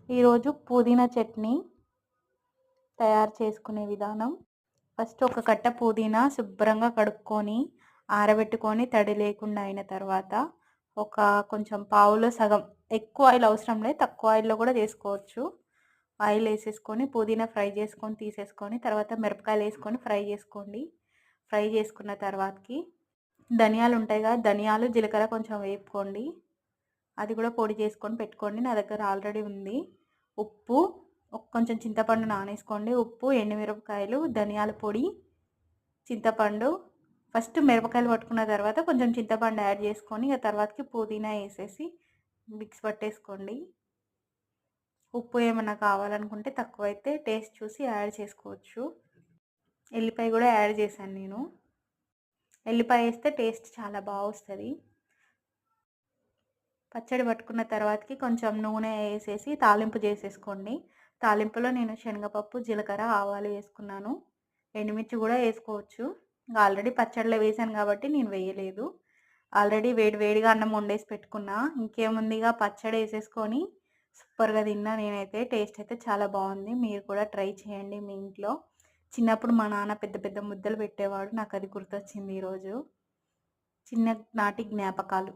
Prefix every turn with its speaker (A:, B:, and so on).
A: ఈరోజు పుదీనా చట్నీ తయారు చేసుకునే విధానం. ఫస్ట్ ఒక కట్ట పుదీనా శుభ్రంగా కడుక్కొని, ఆరబెట్టుకొని తడి లేకుండా అయిన తర్వాత, ఒక కొంచెం పావులో సగం ఎక్కువ ఆయిల్ అవసరం లేదు. తక్కువ ఆయిల్‌లో కూడా చేసుకోవచ్చు. ఆయిల్ ఏసేసుకొని పుదీనా ఫ్రై చేసుకొని తీసేసుకొని, తర్వాత మిరపకాయలేసుకొని ఫ్రై చేసుకోండి. ఫ్రై చేసుకున్న తర్వాతకి ధనియాలుంటాయి కదా! ధనియాలు, జీలకర్ర కొంచెం వేపుకోండి. అది కూడా పొడి చేసుకొని పెట్టుకోండి. నా దగ్గర ఆల్రెడీ ఉంది. ఉప్పు, కొంచెం చింతపండు నానేసుకోండి. ఉప్పు, ఎండుమిరపకాయలు, ధనియాల పొడి, చింతపండు. ఫస్ట్ మిరపకాయలు పట్టుకున్న తర్వాత కొంచెం చింతపండు యాడ్ చేసుకొని, ఇక తర్వాతకి పుదీనా వేసేసి మిక్స్ పట్టేసుకోండి. ఉప్పు ఏమన్నా కావాలనుకుంటే తక్కువైతే టేస్ట్ చూసి యాడ్ చేసుకోవచ్చు. ఎల్లిపాయ కూడా యాడ్ చేశాను నేను. ఎల్లిపాయ వేస్తే టేస్ట్ చాలా బాగా వస్తుంది. పచ్చడి పట్టుకున్న తర్వాతకి కొంచెం నూనె వేసేసి తాలింపు చేసేసుకోండి. తాలింపులో నేను శనగపప్పు, జీలకర్ర, ఆవాలు వేసుకున్నాను. ఎండుమిర్చి కూడా వేసుకోవచ్చు. ఆల్రెడీ పచ్చడిలో వేసాను కాబట్టి నేను వేయలేదు. ఆల్రెడీ వేడి వేడిగా అన్నం వండేసి పెట్టుకున్నా. ఇంకేముందిగా పచ్చడి వేసేసుకొని సూపర్గా తిన్నా నేనైతే. టేస్ట్ అయితే చాలా బాగుంది. మీరు కూడా ట్రై చేయండి మీ ఇంట్లో. చిన్నప్పుడు మా నాన్న పెద్ద పెద్ద ముద్దలు పెట్టేవాడు. నాకు అది గుర్తొచ్చింది ఈరోజు. చిన్ననాటి జ్ఞాపకాలు.